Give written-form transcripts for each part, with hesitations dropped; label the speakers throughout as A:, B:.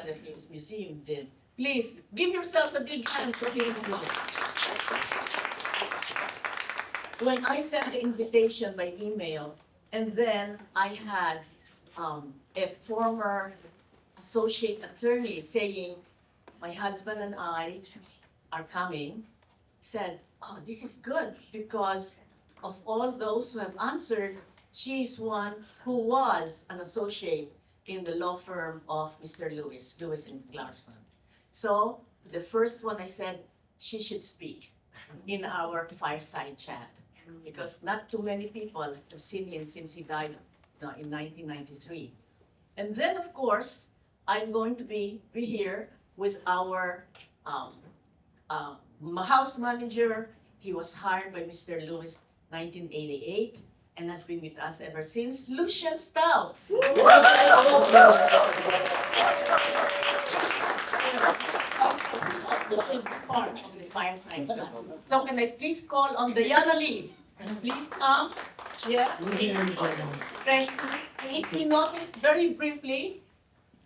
A: that his museum did. Please, give yourself a big hand for him. When I sent the invitation by email, and then I had a former associate attorney saying, my husband and I are coming, said, oh, this is good because of all those who have answered, she's one who was an associate in the law firm of Mr. Lewis and Clarkson. So the first one I said, she should speak in our fireside chat because not too many people have seen him since he died in 1993. And then, of course, I'm going to be here with our house manager. He was hired by Mr. Lewis 1988 and has been with us ever since, Lucian Stout. Part of the fireside chat. So can I please call on Diana Lee? And please come. Yes. Thank you. If you notice very briefly,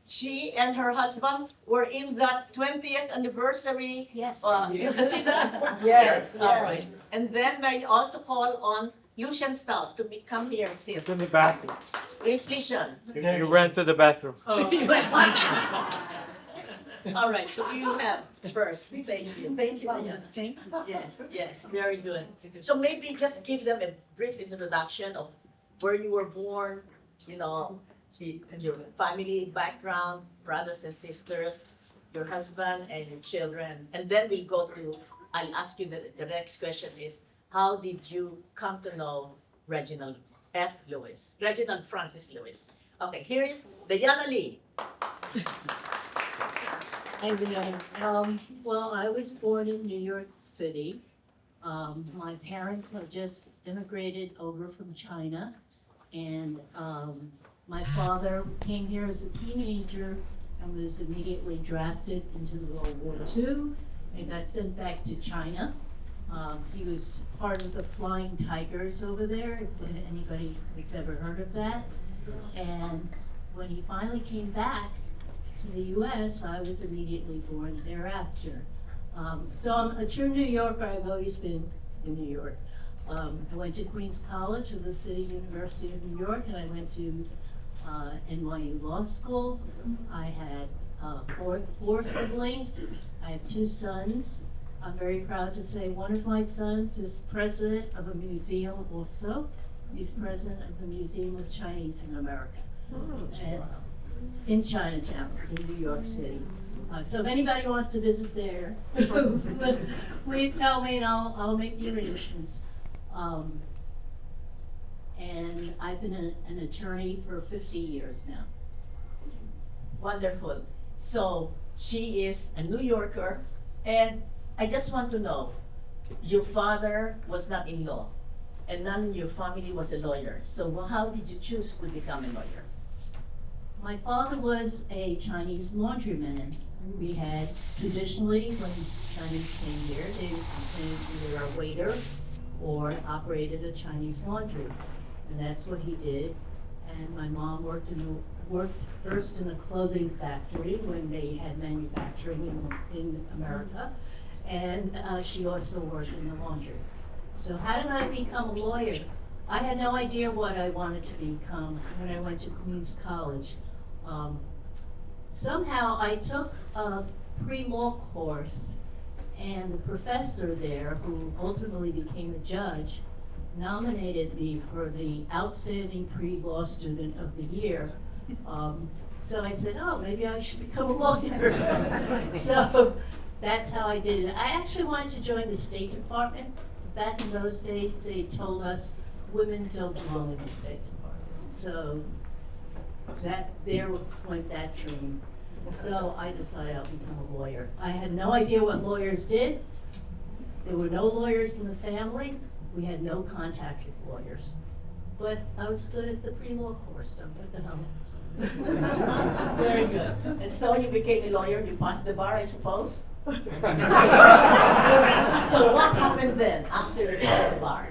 A: she and her husband were in that 20th anniversary.
B: Yes.
A: You see that?
C: Yes.
A: All right. And then may I also call on Lucian Stout to come here and sit.
D: It's in the bathroom.
A: Where's Lucian?
D: You ran to the bathroom.
A: All right, so you have first. Thank you. Thank you, Diana. Yes, very good. So maybe just give them a brief introduction of where you were born, you know, your family background, brothers and sisters, your husband and your children. And then we'll go to, I'll ask you the next question is, how did you come to know Reginald F. Lewis? Reginald Francis Lewis. Okay, here is Diana Lee.
B: Well, I was born in New York City. My parents have just immigrated over from China, and my father came here as a teenager and was immediately drafted into World War II and got sent back to China. He was part of the Flying Tigers over there, if anybody has ever heard of that. And when he finally came back to the U.S., I was immediately born thereafter. So I'm a true New Yorker. I've always been in New York. I went to Queens College of the City University of New York, and I went to NYU Law School. I had four siblings. I have two sons. I'm very proud to say one of my sons is president of a museum also. He's president of the Museum of Chinese in America. And in Chinatown, in New York City. So if anybody wants to visit there, please tell me and I'll make the arrangements. And I've been an attorney for 50 years now.
A: Wonderful. So she is a New Yorker, and I just want to know, your father was not in law, and none in your family was a lawyer. So how did you choose to become a lawyer?
B: My father was a Chinese laundryman. We had traditionally, when Chinese came here, they became either a waiter or operated a Chinese laundry, and that's what he did. And my mom worked first in a clothing factory when they had manufacturing in America, and she also worked in the laundry. So how did I become a lawyer? I had no idea what I wanted to become when I went to Queens College. Somehow I took a pre-law course, and the professor there, who ultimately became a judge, nominated me for the Outstanding Pre-Law Student of the Year. So I said, oh, maybe I should become a lawyer. So that's how I did it. I actually wanted to join the State Department. Back in those days, they told us women don't belong in the State Department. So there went that dream. So I decided I'll become a lawyer. I had no idea what lawyers did. There were no lawyers in the family. We had no contact with lawyers. But I was good at the pre-law course, so what the hell.
A: Very good. And so you became a lawyer, you passed the bar, I suppose? So what happened then after the bar?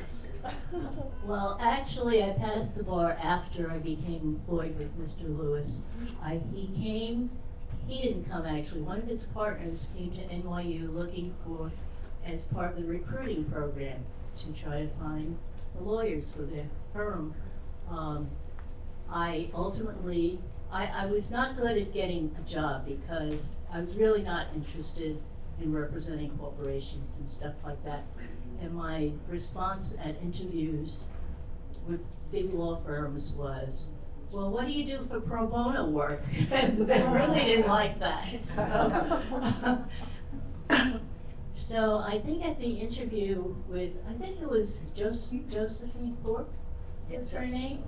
B: Well, actually, I passed the bar after I became employed with Mr. Lewis. he didn't come actually, one of his partners came to NYU looking for, as part of the recruiting program, to try to find the lawyers for their firm. I ultimately, I was not good at getting a job because I was really not interested in representing corporations and stuff like that. And my response at interviews with big law firms was, well, what do you do for pro bono work? And they really didn't like that. So I think at the interview with, I think it was Josephine Thorpe, is her name?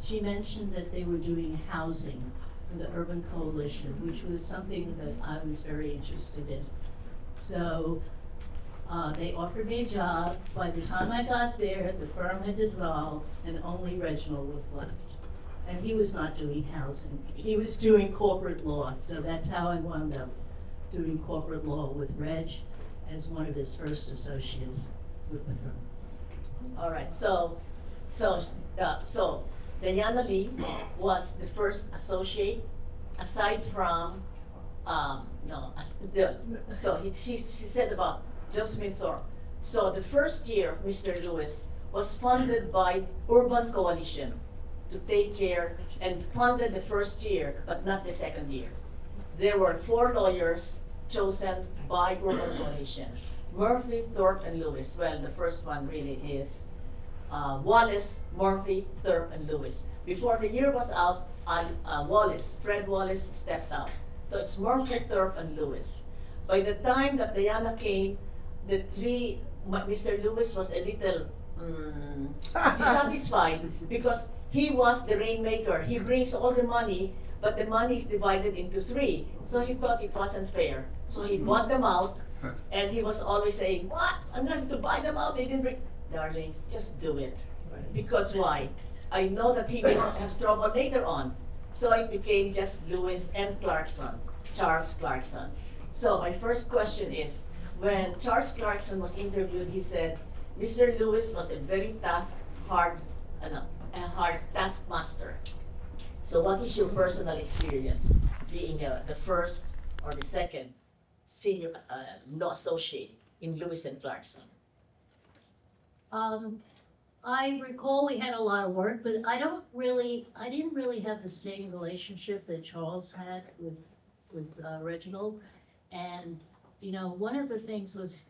B: She mentioned that they were doing housing for the Urban Coalition, which was something that I was very interested in. So they offered me a job. By the time I got there, the firm had dissolved and only Reginald was left. And he was not doing housing. He was doing corporate law. So that's how I wound up doing corporate law with Reg as one of his first associates with the firm.
A: All right, so Diana Lee was the first associate, aside from, she said about Josephine Thorpe. So the first year of Mr. Lewis was funded by Urban Coalition to take care and funded the first year, but not the second year. There were 4 lawyers chosen by Urban Coalition: Murphy, Thorpe, and Lewis. Well, the first one really is Wallace, Murphy, Thorpe, and Lewis. Before the year was out, Fred Wallace stepped out. So it's Murphy, Thorpe, and Lewis. By the time that Diana came, Mr. Lewis was a little dissatisfied because he was the rainmaker. He brings all the money, but the money is divided into 3. So he thought it wasn't fair. So he bought them out, and he was always saying, "What? I'm going to buy them out. They didn't bring." Darling, just do it. Because why? I know that he will have trouble later on. So it became just Lewis and Clarkson, Charles Clarkson. So my first question is, when Charles Clarkson was interviewed, he said, Mr. Lewis was a very hard taskmaster. So what is your personal experience being the first or the second senior law associate in Lewis and Clarkson?
B: I recall we had a lot of work, but I didn't really have the same relationship that Charles had with Reginald. And, one of the things was,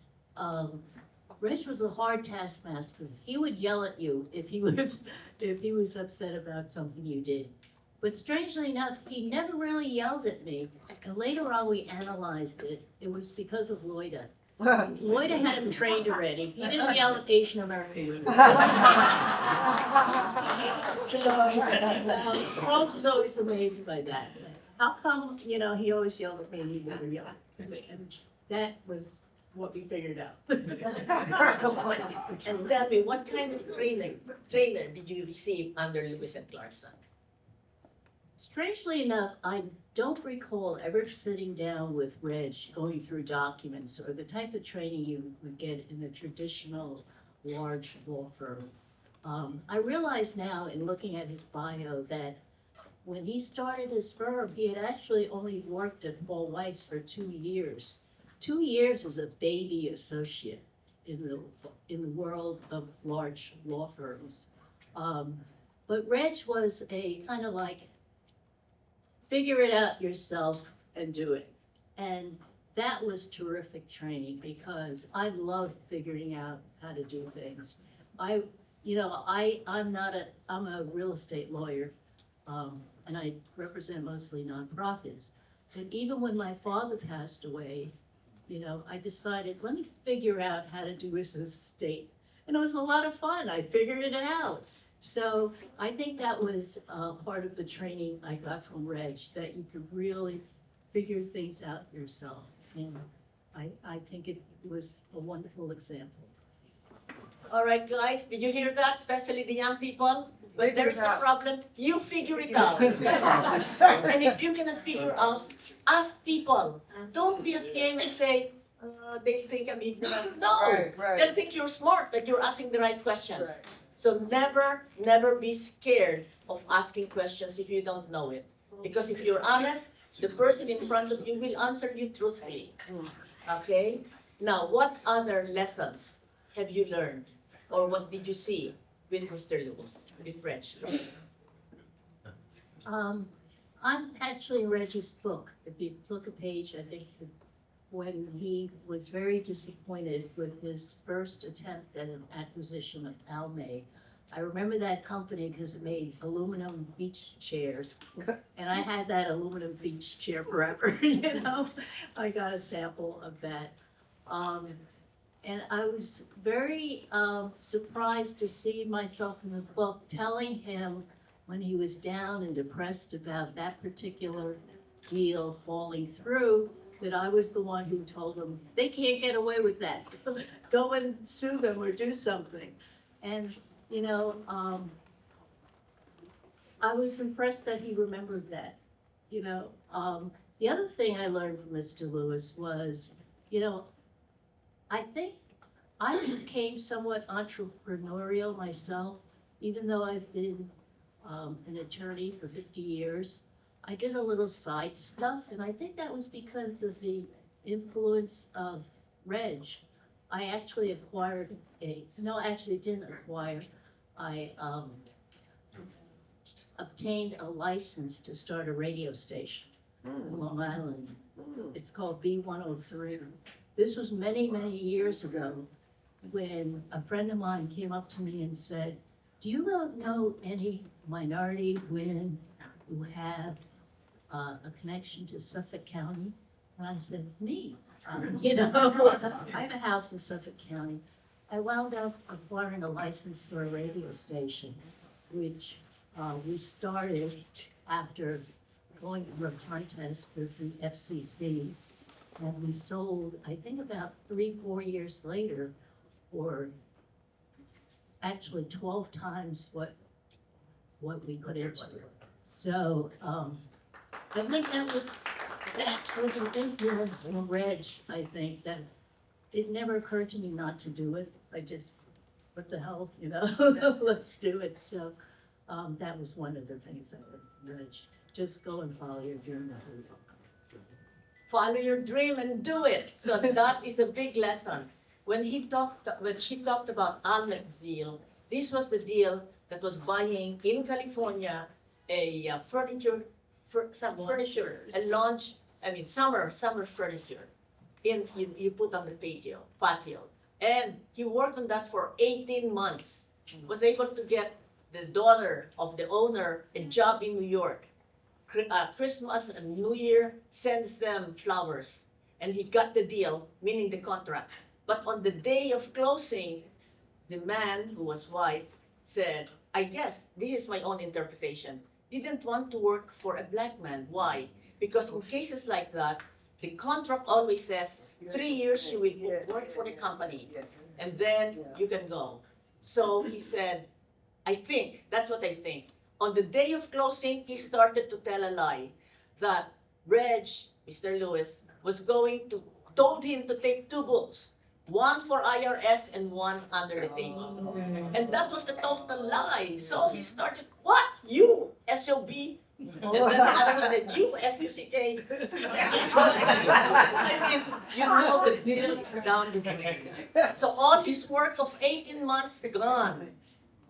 B: Reg was a hard taskmaster. He would yell at you if he was upset about something you did. But strangely enough, he never really yelled at me. And later on, we analyzed it. It was because of LOIDA. LOIDA had him trained already. He didn't yell at Asian American women. So, Charles was always amazed by that. How come, he always yelled at me and he never yelled? And that was what we figured out.
A: And tell me, what kind of trainer did you receive under Lewis and Clarkson?
B: Strangely enough, I don't recall ever sitting down with Reg, going through documents, or the type of training you would get in a traditional large law firm. I realize now, in looking at his bio, that when he started his firm, he had actually only worked at Paul Weiss for 2 years. 2 years as a baby associate in the world of large law firms. But Reg was a kind of like, figure it out yourself and do it. And that was terrific training because I love figuring out how to do things. I'm a real estate lawyer, and I represent mostly nonprofits. But even when my father passed away, I decided, let me figure out how to do his estate. And it was a lot of fun. I figured it out. So I think that was part of the training I got from Reg, that you could really figure things out yourself. And I think it was a wonderful example.
A: All right, guys, did you hear that? Especially the young people. When there is a problem, you figure it out. And if you cannot figure out, ask people. Don't be ashamed and say, they think I'm ignorant. No,
C: Right.
A: they think you're smart, that you're asking the right questions. Right. So never be scared of asking questions if you don't know it. Because if you're honest, the person in front of you will answer you truthfully. Okay? Now, what other lessons have you learned? Or what did you see with Mr. Lewis, with Reg?
B: I'm actually Reggie's book. If you look a page, I think when he was very disappointed with his first attempt at an acquisition of Almay. I remember that company because it made aluminum beach chairs. And I had that aluminum beach chair forever, you know? I got a sample of that. And I was very surprised to see myself in the book telling him when he was down and depressed about that particular deal falling through, that I was the one who told him, they can't get away with that. Go and sue them or do something. And, you know, I was impressed that he remembered that, you know. The other thing I learned from Mr. Lewis was, you know, I think I became somewhat entrepreneurial myself, even though I've been an attorney for 50 years. I did a little side stuff, and I think that was because of the influence of Reg. I actually acquired actually didn't acquire. I obtained a license to start a radio station in Long Island. It's called B103. This was many, many years ago when a friend of mine came up to me and said, do you know any minority women who have a connection to Suffolk County? And I said, me. You know, I have a house in Suffolk County. I wound up acquiring a license for a radio station, which we started after going through a contest with the FCC. And we sold, I think about 3-4 years later, for actually 12 times what we put into it. So I think that was an influence from Reg. I think that it never occurred to me not to do it. I just, what the hell, you know, let's do it. So that was one of the things I learned, Reg. Just go and follow your dream.
A: Follow your dream and do it. So that is a big lesson. When she talked about Almec deal, this was the deal that was buying in California a furniture, summer furniture. You put on the patio. And he worked on that for 18 months. Was able to get the daughter of the owner a job in New York. Christmas and New Year sends them flowers. And he got the deal, meaning the contract. But on the day of closing, the man who was white said, I guess, this is my own interpretation, didn't want to work for a black man. Why? Because in cases like that, the contract always says 3 years you will work for the company, and then you can go. So he said, I think, that's what I think. On the day of closing, he started to tell a lie that Reg, Mr. Lewis, told him to take 2 books. One for IRS and one under the table. And that was a total lie. So he started, what? You, SOB? And then the other one said, you, FUCK? I mean, you know the deal is down the drain. So all his work of 18 months gone.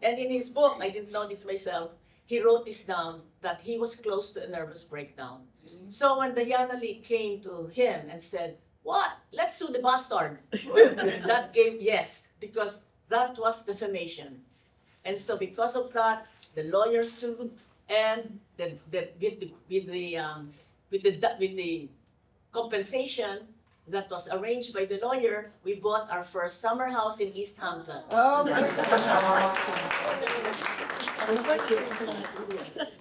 A: And in his book, I didn't know this myself, he wrote this down, that he was close to a nervous breakdown. So when Diana Lee came to him and said, what? Let's sue the bastard. That gave yes, because that was defamation. And so because of that, the lawyer sued, and with the compensation that was arranged by the lawyer, we bought our first summer house in East Hampton.
C: Oh my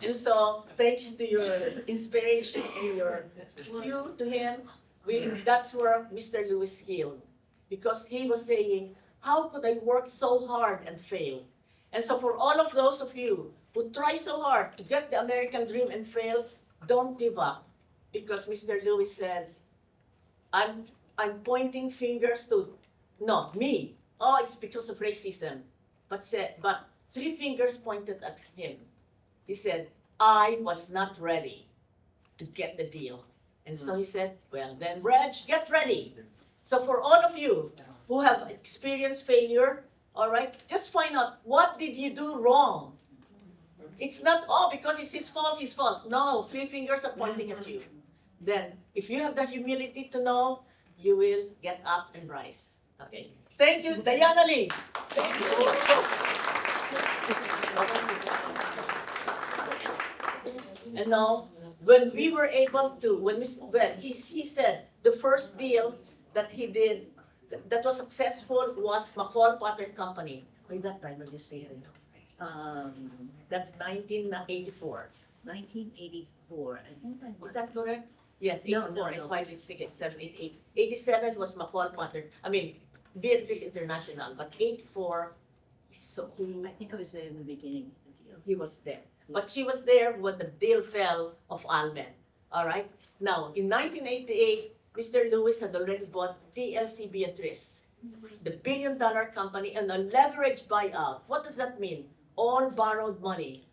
A: And so, thanks to your inspiration and your view to him, that's where Mr. Lewis healed. Because he was saying, how could I work so hard and fail? And so for all of those of you who try so hard to get the American dream and fail, don't give up. Because Mr. Lewis says, I'm pointing fingers to, not me. Oh, it's because of racism. But 3 fingers pointed at him. He said, I was not ready to get the deal. And so he said, well, then, Reg, get ready. So for all of you who have experienced failure, all right, just find out, what did you do wrong? It's not, oh, because it's his fault, his fault. No, 3 fingers are pointing at you. Then, if you have the humility to know, you will get up and rise. Okay. Thank you, Diana Lee. Thank you. And now, when we were able to, he said the first deal that he did that was successful was McCall Potter Company. By that time, I just say that's 1984.
B: 1984. I think I
A: Is
B: was.
A: that correct? Yes,
B: No,
A: 84,
B: no.
A: 85, 86, 87, 88. 87 was McCall Potter, Beatrice International, but 84, so
B: I think it was in the beginning of the deal.
A: he was there. But she was there when the deal fell of Almen, all right? Now, in 1988, Mr. Lewis had already bought TLC Beatrice, the billion-dollar company, and a leveraged buyout. What does that mean? All borrowed money.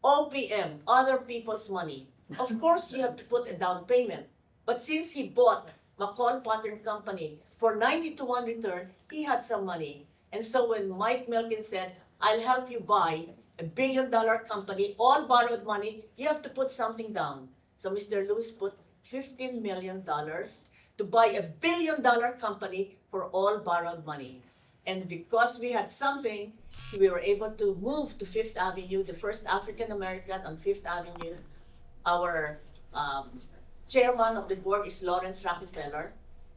A: OPM, other people's money. Of course, you have to put a down payment. But since he bought McCall Potter Company for 90-1 return, he had some money. And so when Mike Milken said, I'll help you buy a billion-dollar company, all borrowed money, you have to put something down. So Mr. Lewis put $15 million to buy a billion-dollar company for all borrowed money. And because we had something, we were able to move to Fifth Avenue, the first African-American on Fifth Avenue. Our chairman of the board is Lawrence Rockefeller.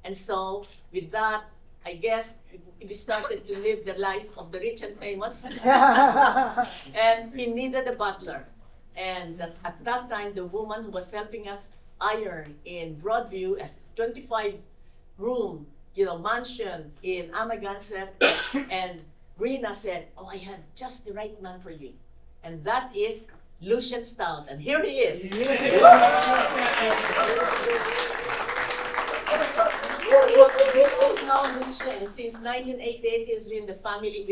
A: And so with that, I guess we started to live the life of the rich and famous. And he needed a butler. And at that time, the woman who was helping us iron in Broadview, a 25-room, mansion in Amagansett, and Rena said, oh, I have just the right man for you. And that is Lucian Stout, and here he is. Now Lucian, since 1988, he's been with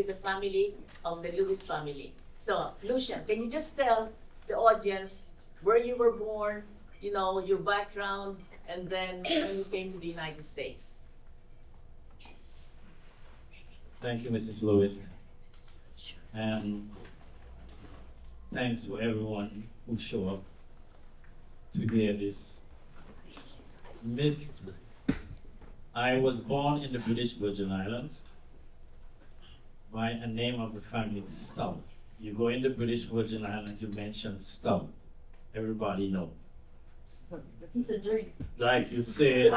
A: the family of the Lewis family. So, Lucian, can you just tell the audience where you were born, your background, and then when you came to the United States?
C: Thank you, Mrs. Lewis. And thanks to everyone who showed up to hear this. I was born in the British Virgin Islands by a name of the family Stout. You go in the British Virgin Islands, you mention Stout. Everybody knows.
B: It's a drink.
C: Like you said,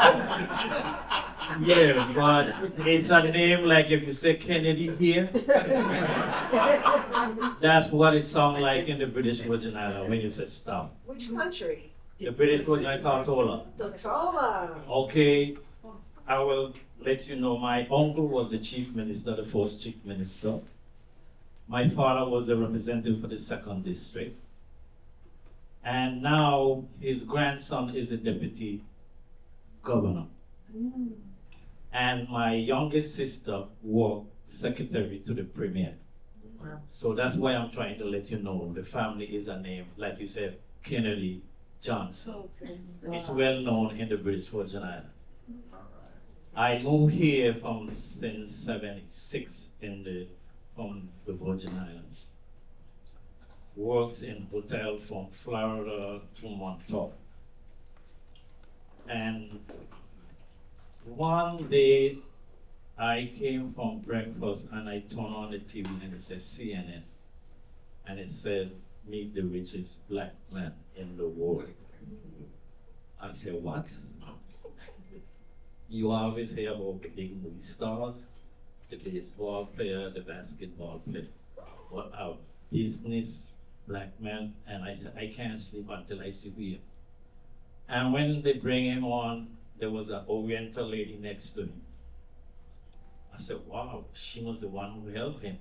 C: yeah, but it's a name like if you say Kennedy here. That's what it sounds like in the British Virgin Islands when you say Stout.
E: Which country?
C: The British Virgin Islands, Tortola.
E: Tortola.
C: Okay, I will let you know my uncle was the chief minister, the first chief minister. My father was the representative for the 2nd district. And now his grandson is the deputy governor. And my youngest sister was secretary to the premier.
A: Wow.
C: So that's why I'm trying to let you know the family is a name, like you said, Kennedy Johnson. It's well known in the British Virgin Islands. I moved here from since 76 from the Virgin Islands. Works in hotel from Florida to Montauk. And one day I came from breakfast and I turned on the TV and it said CNN. And it said, meet the richest black man in the world. I said, what? You always hear about the big movie stars, the baseball player, the basketball player. What a business black man, and I said, I can't sleep until I see him. And when they bring him on, there was an Oriental lady next to him. I said, wow, she was the one who helped him.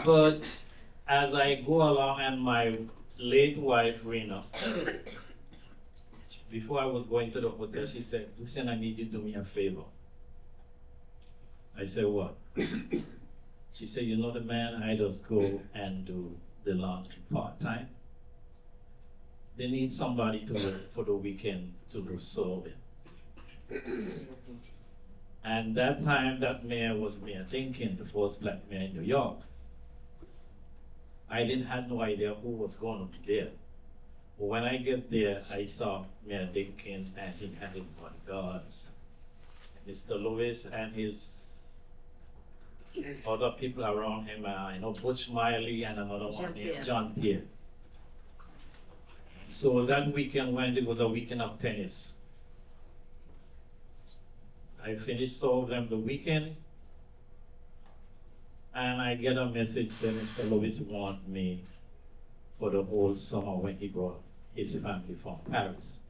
C: But as I go along, and my late wife, Rena, before I was going to the hotel, she said, Lucian, I need you to do me a favor. I said, what? She said, you know the man, I just go and do the laundry part-time. they need somebody to work for the weekend to do survey. And that time, that mayor was Mayor Dinkin, the first black mayor in New York. I didn't have no idea who was going to be there. But when I get there, I saw Mayor Dinkin and he had his bodyguards, Mr. Lewis and his other people around him, Butch Miley and another one named John Pierre. So that weekend, when it was a weekend of tennis, I finished solving them the weekend, and I get a message saying Mr. Lewis wants me for the whole summer when he brought his family from Paris.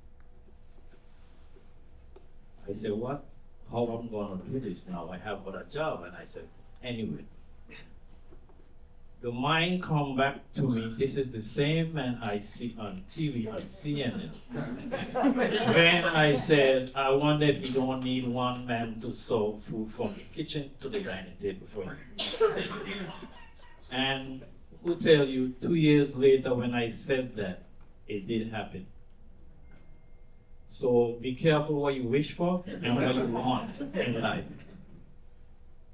C: I said, what? How I'm going to do this now? I have got a job. And I said, anyway. The mind come back to me, this is the same man I see on TV, on CNN. When I said, I wonder if he don't need one man to serve food from the kitchen to the dining table for him. And who tell you, 2 years later when I said that, it did happen. So be careful what you wish for and what you want in life.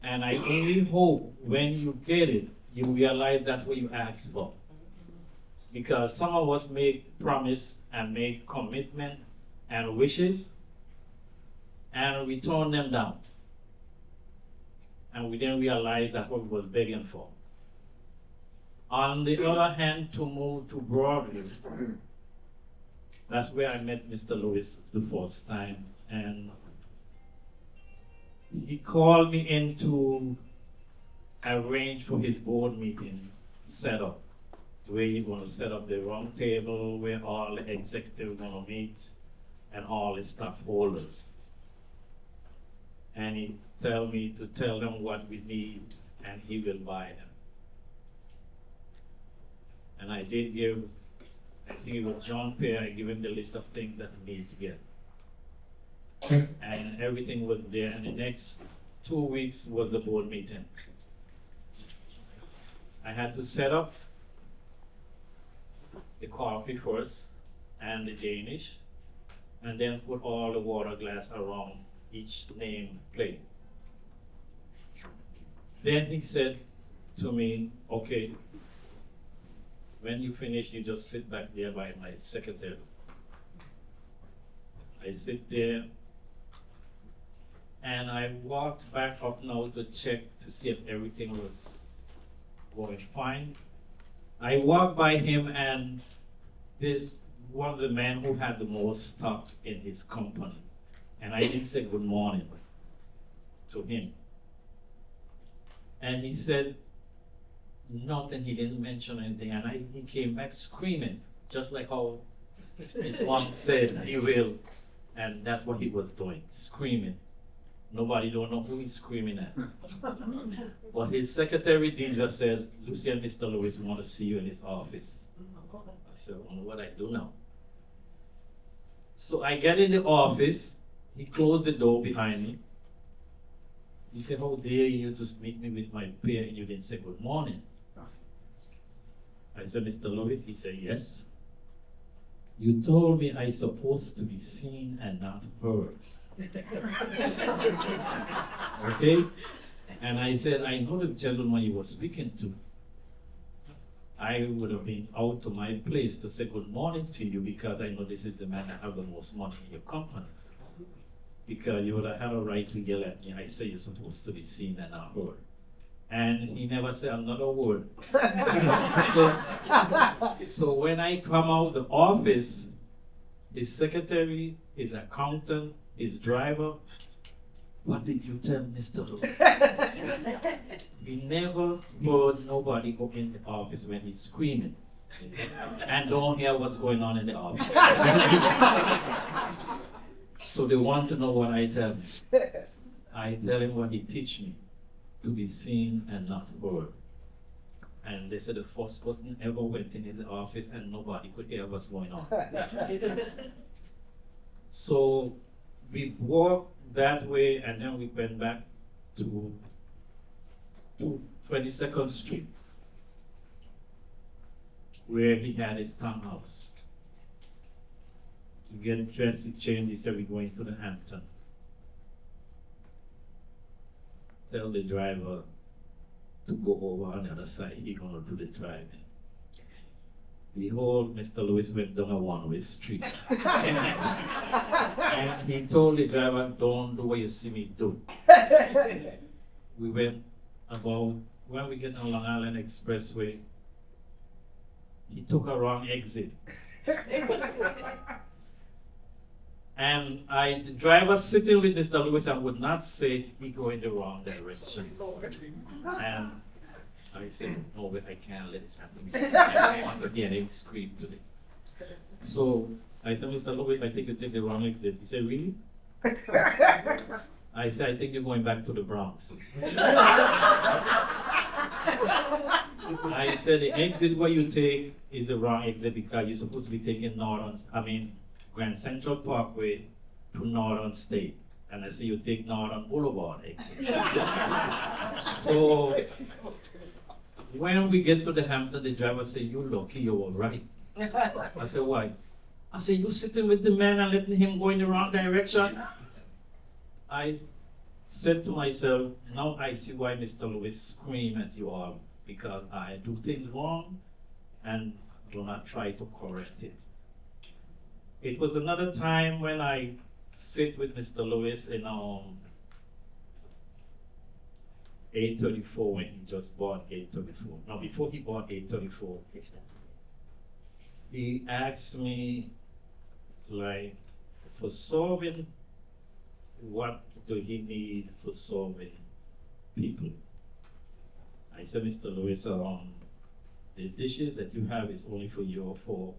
C: And I only hope when you get it, you realize that's what you asked for. Because some of us make promise and make commitment and wishes, and we turn them down. And we didn't realize that's what we was begging for. On the other hand, to move to Broadway, that's where I met Mr. Lewis the first time. And he called me in to arrange for his board meeting setup, where he's going to set up the round table, where all the executives are going to meet, and all the stockholders. And he tell me to tell them what we need, and he will buy them. And I did give, I think it was John Pierre, I gave him the list of things that he needed to get. And everything was there, and the next 2 weeks was the board meeting. I had to set up the coffee first and the Danish, and then put all the water glass around each name plate. Then he said to me, okay, when you finish, you just sit back there by my secretary. I sit there, and I walked back up now to check to see if everything was going fine. I walked by him, and this one of the men who had the most stock in his company. And I didn't say good morning to him. And he said nothing, he didn't mention anything. And he came back screaming, just like how his one said he will. And that's what he was doing, screaming. Nobody don't know who he's screaming at. But his secretary Deidre said, Lucy and Mr. Lewis want to see you in his office. I said, I wonder what I do now. So I get in the office, he closed the door behind me. He said, how dare you to meet me with my peer and you didn't say good morning? I said, Mr. Lewis? He said, yes. You told me I'm supposed to be seen and not heard. Okay? And I said, I know the gentleman you were speaking to. I would have been out to my place to say good morning to you because I know this is the man that have the most money in your company. Because you would have had a right to yell at me. I say you're supposed to be seen and not heard. And he never said another word. So when I come out of the office, his secretary, his accountant, his driver, what did you tell Mr. Lewis? He never heard nobody go in the office when he's screaming and don't hear what's going on in the office. So they want to know what I tell him. I tell him what he teach me, to be seen and not heard. And they said the first person ever went in his office and nobody could hear what's going on. So we walked that way and then we went back to 22nd Street, where he had his townhouse. to get dressed, he changed, he said, we're going to the Hampton. Tell the driver to go over on the other side, he's gonna do the driving. Behold, Mr. Lewis went down a one-way street. And he told the driver, don't do what you see me do. We went about, when we get on Long Island Expressway, he took a wrong exit. And the driver sitting with Mr. Lewis, I would not say he go in the wrong direction. And I said, no, but I can't let this happen. I want to hear him scream today. So I said, Mr. Lewis, I think you take the wrong exit. He said, really? I said, I think you're going back to the Bronx. I said, the exit where you take is the wrong exit because you're supposed to be taking Grand Central Parkway to Northern State. And I said, you take Northern Boulevard exit. So when we get to the Hampton, the driver said, you lucky, you're all right. I said, why? I said, you sitting with the man and letting him go in the wrong direction? I said to myself, now I see why Mr. Lewis scream at you all, because I do things wrong and do not try to correct it. It was another time when I sit with Mr. Lewis in 834 when he just bought 834. Now before he bought 834, he asked me, like, for solving, what do he need for solving people? I said, Mr. Lewis, the dishes that you have is only for you and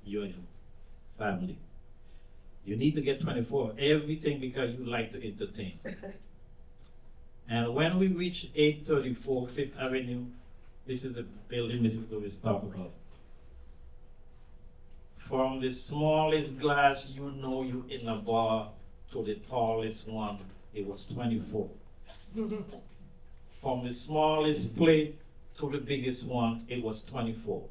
C: your family. You need to get 24, everything because you like to entertain. And when we reach 834 Fifth Avenue, this is the building Mrs. Lewis talked about. From the smallest glass you know you in a bar to the tallest one, it was 24. From the smallest plate to the biggest one, it was 24.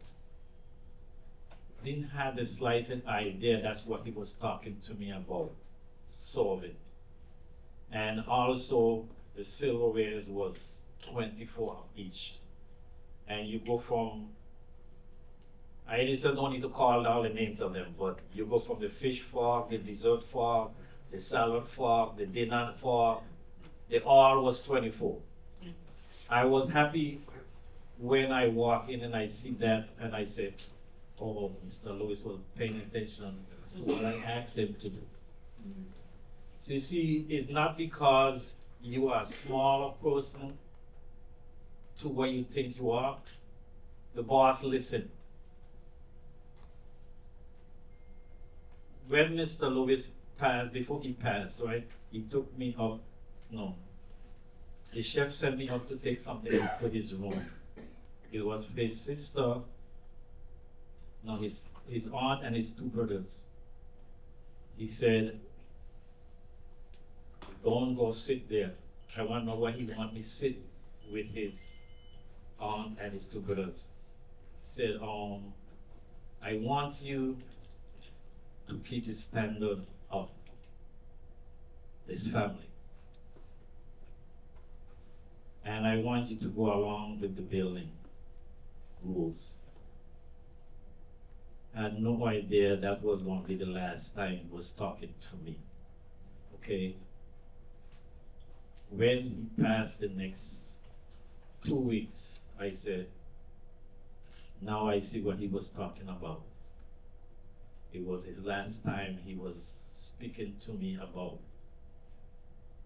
C: Didn't have the slightest idea that's what he was talking to me about, solving. And also, the silverwares was 24 of each. And you go from, I don't need to call all the names of them, but you go from the fish fork, the dessert fork, the salad fork, the dinner fork, they all was 24. I was happy when I walk in and I see that and I said, oh, Mr. Lewis was paying attention to what I asked him to do. So you see, it's not because you are a smaller person to what you think you are. The boss listened. When Mr. Lewis passed, before he passed, right, he took me up, the chef sent me up to take something to his room. It was his sister, his aunt and his two brothers. He said, don't go sit there. I want to know why he want me to sit with his aunt and his two brothers. He said, I want you to keep the standard of this family. And I want you to go along with the building rules. I had no idea that was going to be the last time he was talking to me. Okay? When he passed the next 2 weeks, I said, now I see what he was talking about. It was his last time he was speaking to me about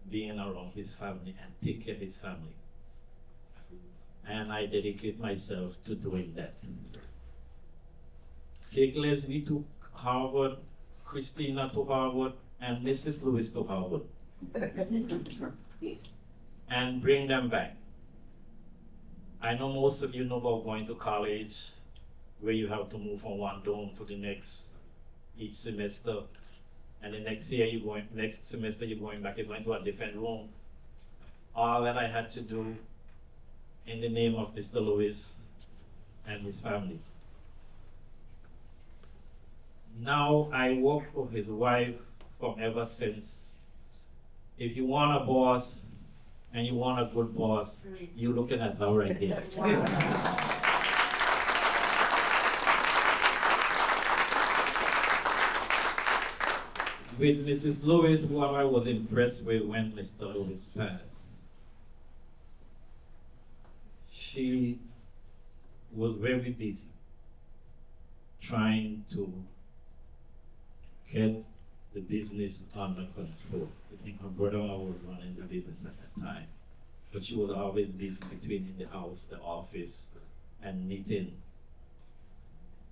C: being around his family and take care of his family. And I dedicate myself to doing that. Take Leslie to Harvard, Christina to Harvard, and Mrs. Lewis to Harvard. And bring them back. I know most of you know about going to college, where you have to move from one dorm to the next each semester. And the next semester you're going back, you're going to a different room. All that I had to do in the name of Mr. Lewis and his family. Now I work for his wife from ever since. If you want a boss and you want a good boss, you're looking at her right here. With Mrs. Lewis, what I was impressed with when Mr. Lewis passed, she was very busy trying to get the business under control. I think her brother-in-law was running the business at that time, but she was always busy between the house, the office, and meeting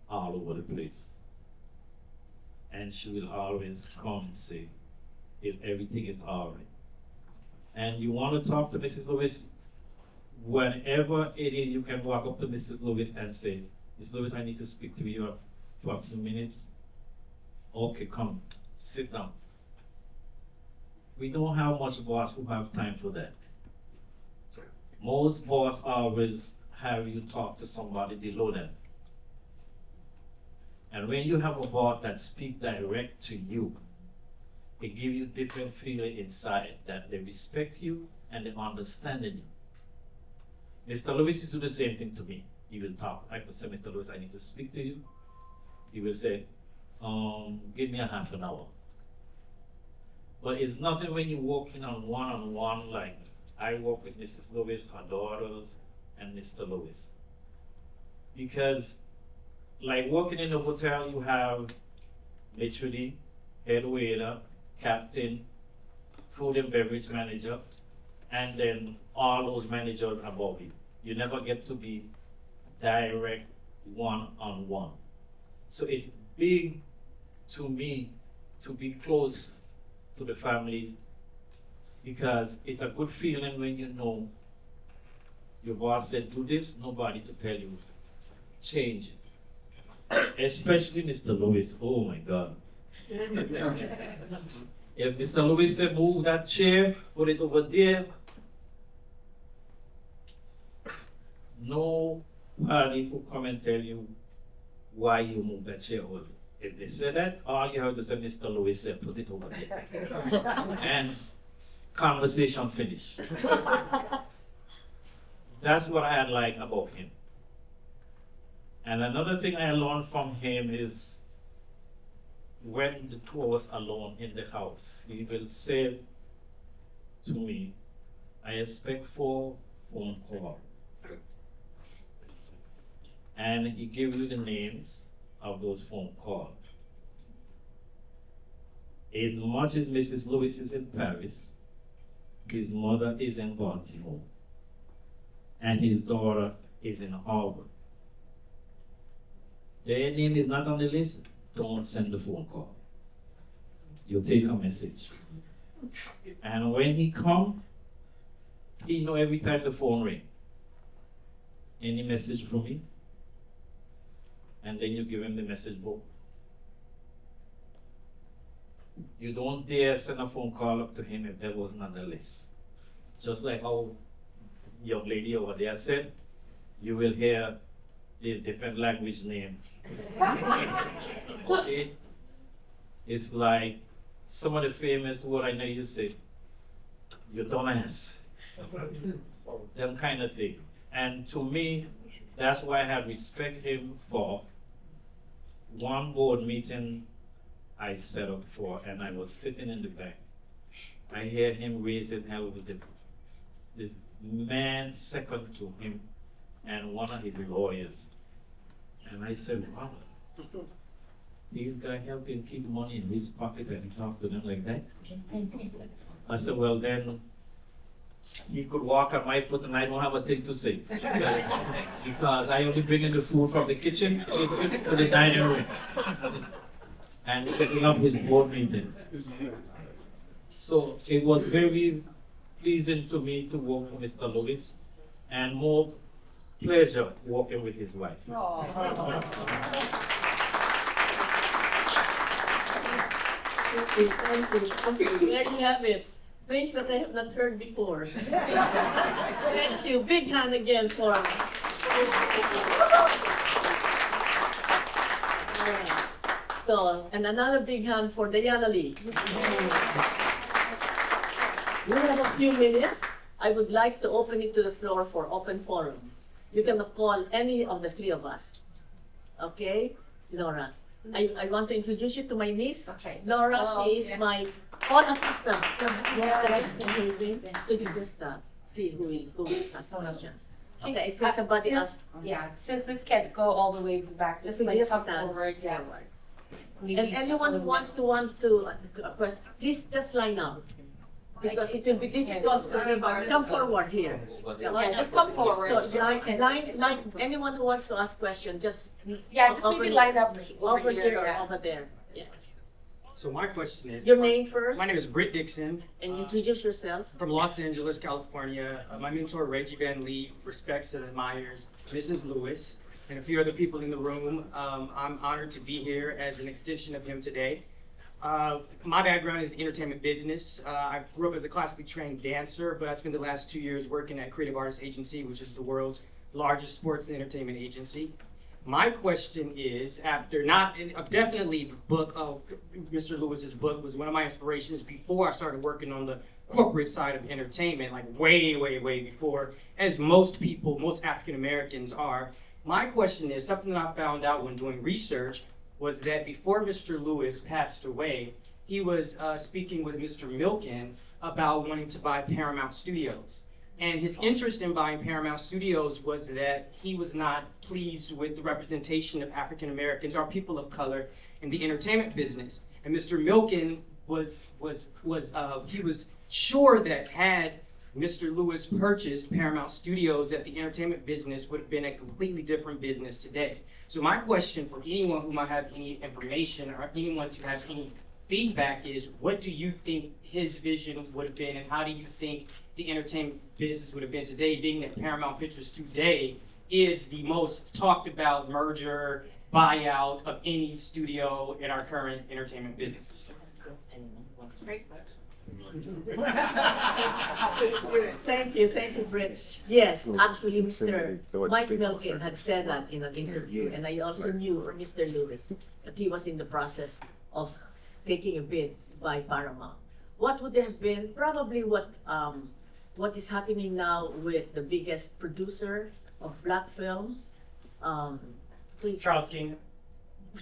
C: all over the place. And she will always come and say if everything is all right. And you want to talk to Mrs. Lewis, whenever it is, you can walk up to Mrs. Lewis and say, Mrs. Lewis, I need to speak to you for a few minutes. Okay, come, sit down. We don't have much boss who have time for that. Most boss always have you talk to somebody below them. And when you have a boss that speak direct to you, it gives you different feeling inside that they respect you and they understand you. Mr. Lewis used to do the same thing to me. He will talk. I would say, Mr. Lewis, I need to speak to you. He will say, give me a half an hour. But it's nothing when you're working on one-on-one, like I work with Mrs. Lewis, her daughters, and Mr. Lewis. Because like working in a hotel, you have maitre d', head waiter, captain, food and beverage manager, and then all those managers above you. You never get to be direct one-on-one. So it's big to me to be close to the family because it's a good feeling when you know your boss said do this, nobody to tell you change it. Especially Mr. Lewis, oh my God. If Mr. Lewis said move that chair, put it over there, nobody could come and tell you why you move that chair over. If they say that, all you have to say, Mr. Lewis said, put it over there. And conversation finished. That's what I like about him. And another thing I learned from him is when the two of us alone in the house, he will say to me, I expect 4 phone calls. And he gives you the names of those phone calls. As much as Mrs. Lewis is in Paris, his mother is in Baltimore, and his daughter is in Harvard. Their name is not on the list, don't send the phone call. You take a message. And when he come, he know every time the phone ring. Any message from me? And then you give him the message book. You don't dare send a phone call up to him if that wasn't on the list. Just like how young lady over there said, you will hear the different language name. Okay? It's like some of the famous word I know you say, you dumbass. Them kind of thing. And to me, that's why I have respect him for one board meeting I set up for, and I was sitting in the back. I hear him raising hell with this man second to him and one of his lawyers. And I said, wow, these guys help him keep money in his pocket and talk to them like that? I said, well then, he could walk on my foot and I don't have a thing to say. Because I only bring in the food from the kitchen to the dining room. And setting up his board meeting. So it was very pleasing to me to work for Mr. Lewis, and more pleasure working with his wife.
A: Thank you. There you have it. Things that I have not heard before. Thank you. Big hand again for him. So, and another big hand for Diana Lee. We have a few minutes. I would like to open it to the floor for open forum. You can call any of the three of us. Okay, Laura. I want to introduce you to my niece.
E: Okay.
A: Laura, she is my call assistant.
B: Yes.
A: Could you just see who will ask questions? Okay, if
F: Uh,
A: somebody
F: since-
A: asks.
F: Yeah, since this can't go all the way back, just like
A: Just
F: come
A: stand
F: forward, yeah.
A: forward.
F: Maybe
A: And
F: just
A: anyone
F: a
A: who
F: little
A: wants to please just line up. Because it will be difficult to come forward here.
F: bit. Yeah, just come forward.
A: So
F: just like an-
A: line, anyone who wants to ask question, just
F: Yeah, just maybe line up
A: over here or
F: yeah.
A: over there. Yes.
G: So my question is,
A: Your name first,
G: my name is Britt Dixon
A: and introduce yourself.
G: from Los Angeles, California. My mentor, Reggie Van Lee, respects and admires Mrs. Lewis and a few other people in the room. I'm honored to be here as an extension of him today. My background is entertainment business. I grew up as a classically trained dancer, but I spent the last 2 years working at Creative Artists Agency, which is the world's largest sports and entertainment agency. My question is, definitely the book of Mr. Lewis's book was one of my inspirations before I started working on the corporate side of entertainment, like way, way, way before, as most people, most African Americans are. My question is, something that I found out when doing research was that before Mr. Lewis passed away, he was speaking with Mr. Milken about wanting to buy Paramount Studios. And his interest in buying Paramount Studios was that he was not pleased with the representation of African Americans or people of color in the entertainment business. And Mr. Milken was sure that had Mr. Lewis purchased Paramount Studios, that the entertainment business would have been a completely different business today. So my question for anyone who might have any information or anyone to have any feedback is, what do you think his vision would have been, and how do you think the entertainment business would have been today, being that Paramount Pictures today is the most talked about merger, buyout of any studio in our current entertainment business?
A: Thank you, Britt. Yes, actually, Mr. Mike Milken had said that in an interview, and I also knew from Mr. Lewis that he was in the process of taking a bid by Paramount. What would have been probably what is happening now with the biggest producer of black films? Please.
G: Charles King.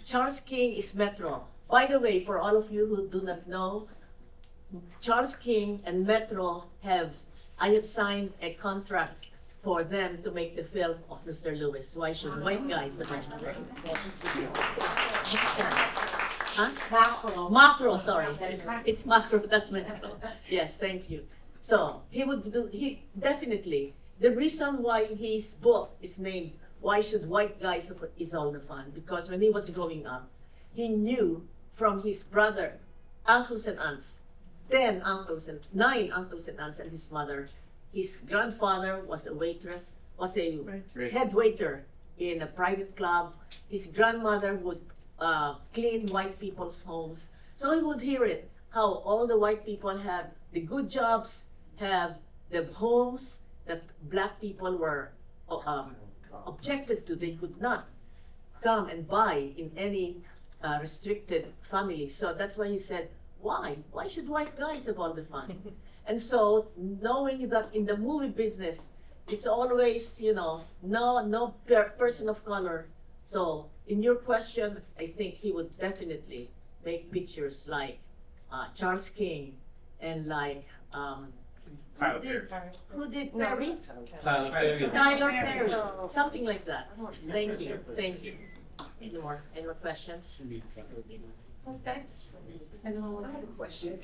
A: Charles King is Metro. By the way, for all of you who do not know, Charles King and Metro I have signed a contract for them to make the film of Mr. Lewis. Why should white guys supposed to make Huh? Macro, sorry. It's Macro, not Metro. Yes, thank you. So he definitely, the reason why his book is named Why Should White Guys Is All the Fun, because when he was growing up, he knew from his brother, uncles and aunts, 9 uncles and aunts and his mother. His grandfather was a head waiter in a private club. His grandmother would clean white people's homes. So he would hear it, how all the white people have the good jobs, have the homes that black people were objected to. They could not come and buy in any restricted family. So that's why he said, why? Why should white guys have all the fun? And so knowing that in the movie business, it's always, no person of color. So in your question, I think he would definitely make pictures like Charles King and like, who did Perry? Tyler Perry, something like that. Thank you. Any more questions?
F: What's next? Anyone want to have a question?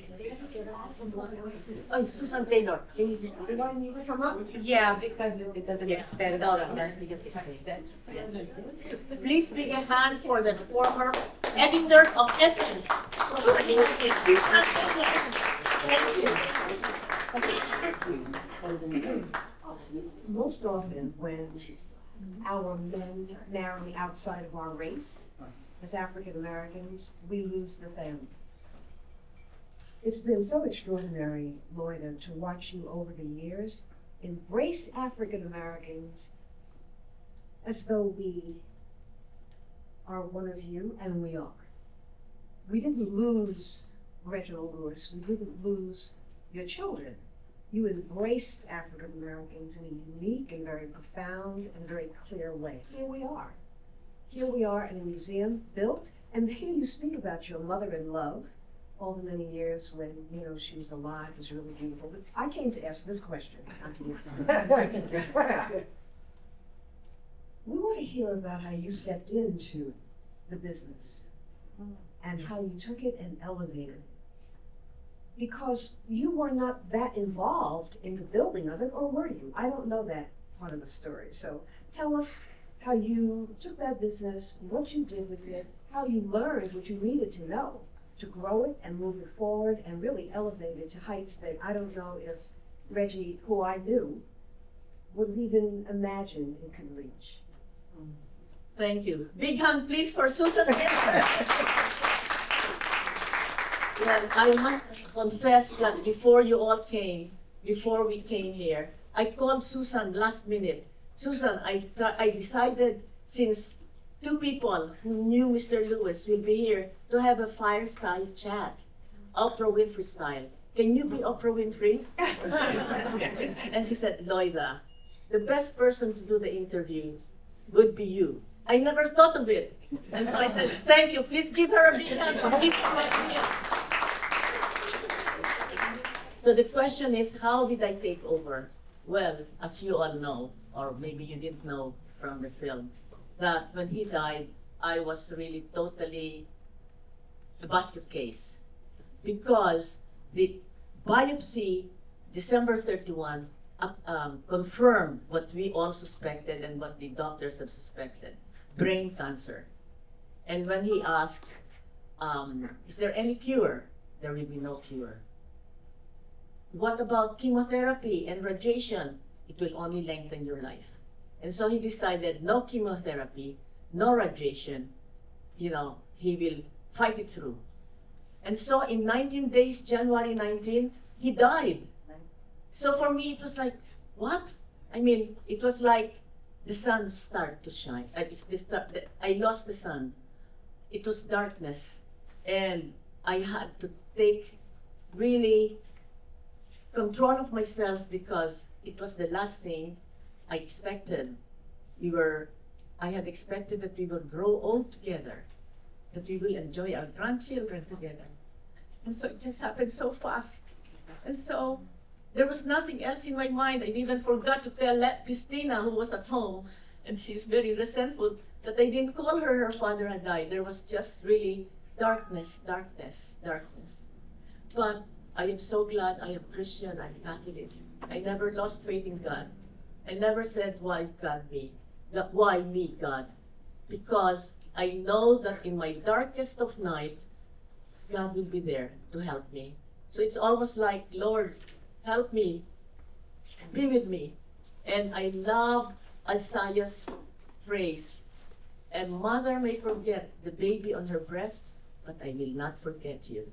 A: Oh, Susan Taylor, can you just?
E: Do I need to come up?
F: Yeah, because it doesn't extend.
A: No, because it's Please big a hand for the former editor of Essence.
E: Most often when our men marry outside of our race, as African Americans, we lose the families. It's been so extraordinary, LOIDA, to watch you over the years embrace African Americans as though we are one of you, and we are. we didn't lose Reginald Lewis, we didn't lose your children. You embraced African Americans in a unique and very profound and very clear way. Here we are. Here we are in a museum built, and here you speak about your mother in love, all the many years when, you know, she was alive, was really beautiful. But I came to ask this question, Auntie Nixon. We want to hear about how you stepped into the business and how you took it and elevated it. Because you were not that involved in the building of it, or were you? I don't know that part of the story. So tell us how you took that business, what you did with it, how you learned what you needed to know to grow it and move it forward and really elevate it to heights that I don't know if Reggie, who I knew, would even imagine it could reach.
A: Thank you. Big hand, please, for Susan Ginsburg. Well, I must confess that before you all came, before we came here, I called Susan last minute. Susan, I decided, since two people who knew Mr. Lewis will be here, to have a fireside chat, Oprah Winfrey style. Can you be Oprah Winfrey? And she said, Loida, the best person to do the interviews would be you. I never thought of it. And so I said, thank you. Please give her a big hand for giving me idea. So the question is, how did I take over? Well, as you all know, or maybe you didn't know from the film, that when he died, I was really totally a basket case. Because the biopsy, December 31, confirmed what we all suspected and what the doctors have suspected, brain cancer. And when he asked, is there any cure? There will be no cure. What about chemotherapy and radiation? It will only lengthen your life. And so he decided no chemotherapy, no radiation, you know, he will fight it through. And so in 19 days, January 19, he died. So for me, it was like, what? I mean, it was like the sun started to shine. I lost the sun. It was darkness. And I had to take really control of myself because it was the last thing I expected. I had expected that we would grow old together, that we will enjoy our grandchildren together. And so it just happened so fast. And so there was nothing else in my mind. I even forgot to tell Christina, who was at home, and she's very resentful, that I didn't call her. Her father had died. There was just really darkness, darkness, darkness. But I am so glad I am Christian, I'm Catholic. I never lost faith in God. I never said, why God me? Why me, God? Because I know that in my darkest of night, God will be there to help me. So it's almost like, Lord, help me, be with me. And I love Isaiah's phrase, a mother may forget the baby on her breast, but I will not forget you.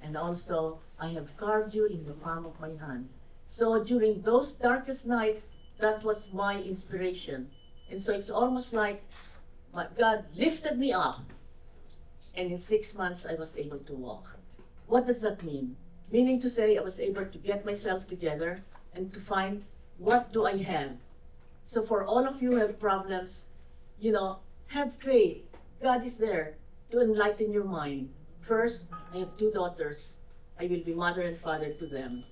A: And also, I have carved you in the palm of my hand. So during those darkest nights, that was my inspiration. And so it's almost like God lifted me up. And in 6 months, I was able to walk. What does that mean? Meaning to say, I was able to get myself together and to find, what do I have? So for all of you who have problems, you know, have faith. God is there to enlighten your mind. First, I have 2 daughters. I will be mother and father to them.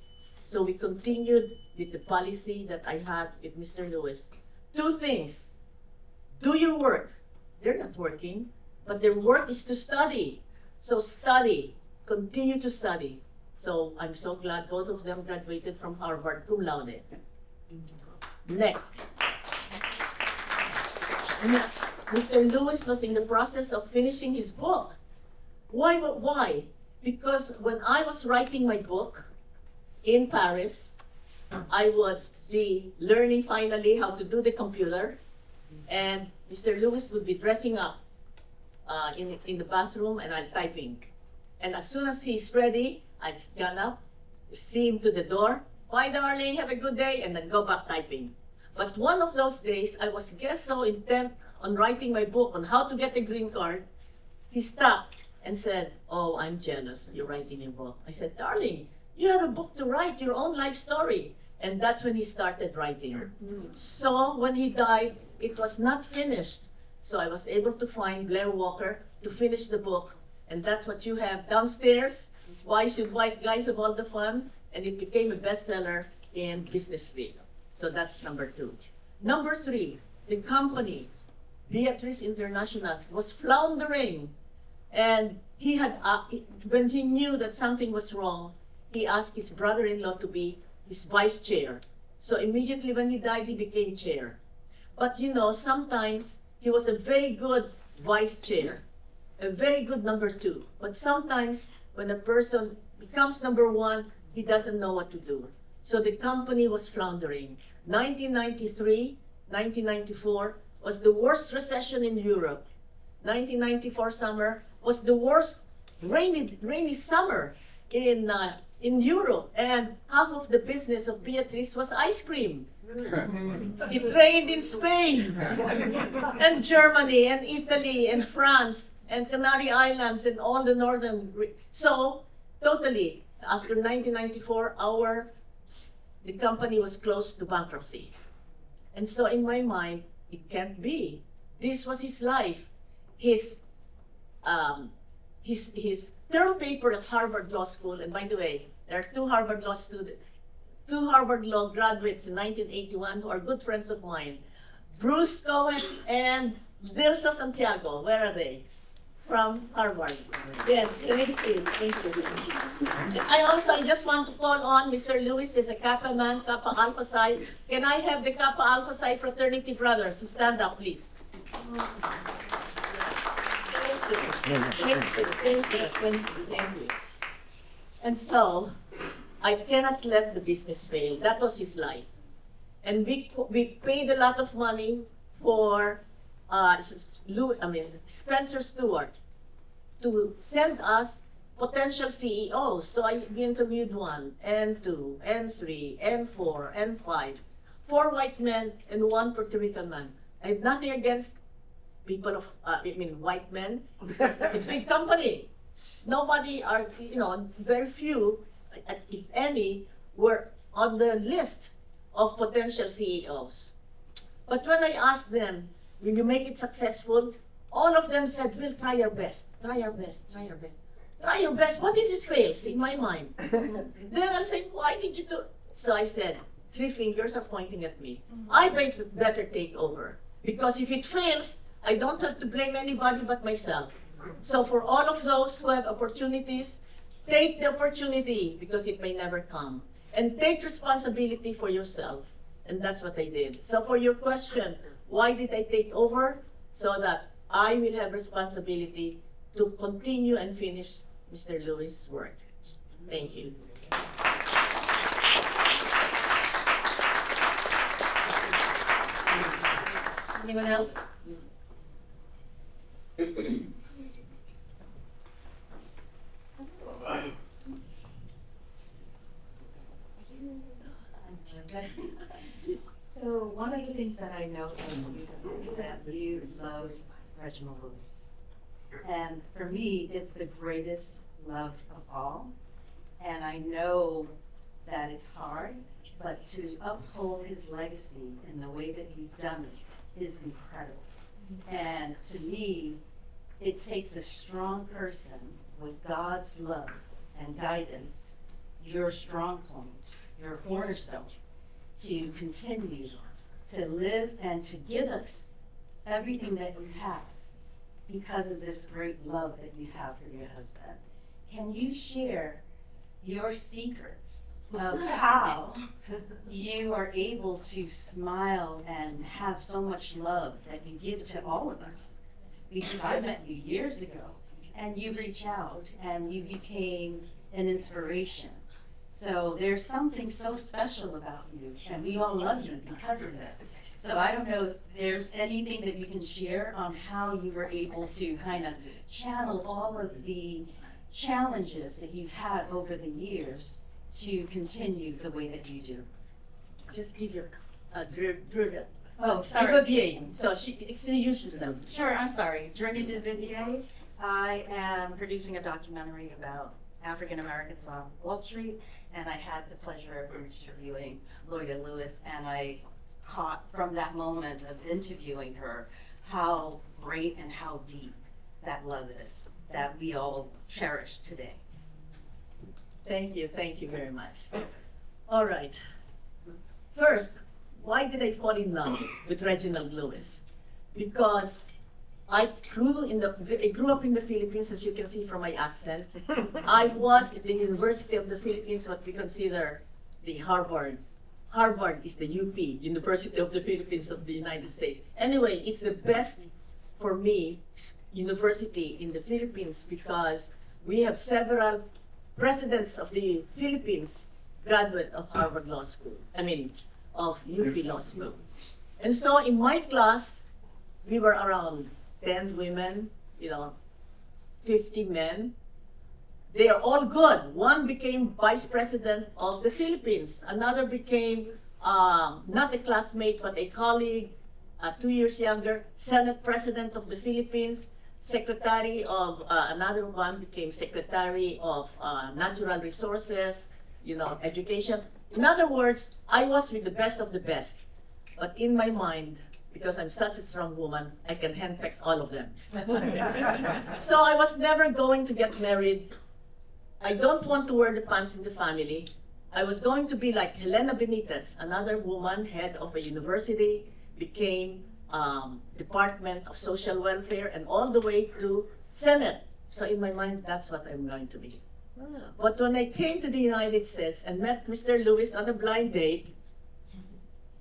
A: So we continued with the policy that I had with Mr. Lewis. 2 things. Do your work. They're not working, but their work is to study. So study. Continue to study. So I'm so glad both of them graduated from Harvard cum laude. Next. Mr. Lewis was in the process of finishing his book. Why? Because when I was writing my book in Paris, I was learning finally how to do the computer, and Mr. Lewis would be dressing up in the bathroom, and I'm typing. And as soon as he's ready, I'd stand up, see him to the door, bye darling, have a good day, and then go back typing. But one of those days, I was so intent on writing my book on how to get a green card, he stopped and said, "Oh, I'm jealous. You're writing a book." I said, "Darling, you have a book to write, your own life story." And that's when he started writing. So when he died, it was not finished. So I was able to find Blair Walker to finish the book. And that's what you have downstairs. Why Should White Guys Have All the Fun? And it became a bestseller in Business Week. So that's number 2. Number 3, the company, Beatrice International, was floundering. And he had, when he knew that something was wrong, he asked his brother-in-law to be his vice chair. So immediately when he died, he became chair. But you know, sometimes he was a very good vice chair, a very good number 2. But sometimes when a person becomes number 1, he doesn't know what to do. So the company was floundering. 1993, 1994 was the worst recession in Europe. 1994 summer was the worst rainy summer in Europe, and half of the business of Beatrice was ice cream. It rained in Spain, and Germany, and Italy, and France, and Canary Islands, and all the northern. So, totally, after 1994, the company was close to bankruptcy. And so, in my mind, it can't be. This was his life. His term paper at Harvard Law School, and by the way, there are two Harvard Law graduates in 1981 who are good friends of mine, Bruce Cohen and Dilsa Santiago. Where are they? From Harvard. Yes, thank you. I just want to call on Mr. Lewis is a Kappa man, Kappa Alpha Psi. Can I have the Kappa Alpha Psi fraternity brothers to stand up, please? Thank you. And so, I cannot let the business fail. That was his life. And we paid a lot of money for Spencer Stewart to send us potential CEOs. So I interviewed 1, and 2, and 3, and 4, and 5. 4 white men and 1 Puerto Rican man. I have nothing against people of, white men, because it's a big company. Nobody are, very few, if any, were on the list of potential CEOs. But when I asked them, will you make it successful? All of them said, we'll try our best, try our best, try our best. Try your best, what if it fails, in my mind? Then I'm saying, why did you do it? So I said, 3 fingers are pointing at me. I better take over, because if it fails, I don't have to blame anybody but myself. So for all of those who have opportunities, take the opportunity, because it may never come. And take responsibility for yourself. And that's what I did. So for your question, why did I take over? So that I will have responsibility to continue and finish Mr. Lewis' work. Thank you.
F: Anyone else?
H: So one of the things that I know from you is that you love Reginald Lewis. And for me, it's the greatest love of all. And I know that it's hard, but to uphold his legacy in the way that you've done it is incredible. And to me, it takes a strong person with God's love and guidance, your strong point, your cornerstone, to continue to live and to give us everything that you have because of this great love that you have for your husband. Can you share your secrets of how you are able to smile and have so much love that you give to all of us? Because I met you years ago, and you reach out and you became an inspiration. So there's something so special about you, and we all love you because of it. So I don't know if there's anything that you can share on how you were able to kind of channel all of the challenges that you've had over the years to continue the way that you do.
A: Just give your Drew.
H: Oh, sorry.
A: Vivier. So she introduce yourself.
H: Sure, I'm sorry. Journey to Vivier. I am producing a documentary about African Americans on Wall Street, and I had the pleasure of interviewing LOIDA Lewis, and I caught from that moment of interviewing her how great and how deep that love is that we all cherish today.
A: Thank you very much. All right. First, why did I fall in love with Reginald Lewis? Because I grew up in the Philippines, as you can see from my accent. I was at the University of the Philippines, what we consider the Harvard. Harvard is the UP, University of the Philippines of the United States. Anyway, it's the best for me university in the Philippines because we have several presidents of the Philippines graduate of Harvard Law School. Of UP Law School. And so in my class, we were around 10 women, 50 men. They are all good. One became vice president of the Philippines. Another became not a classmate, but a colleague, 2 years younger, Senate president of the Philippines, secretary of, another one became secretary of natural resources, education. In other words, I was with the best of the best. But in my mind, because I'm such a strong woman, I can handpick all of them. So I was never going to get married. I don't want to wear the pants in the family. I was going to be like Helena Benitez, another woman, head of a university, became Department of Social Welfare, and all the way to Senate. So in my mind, that's what I'm going to be. But when I came to the United States and met Mr. Lewis on a blind date,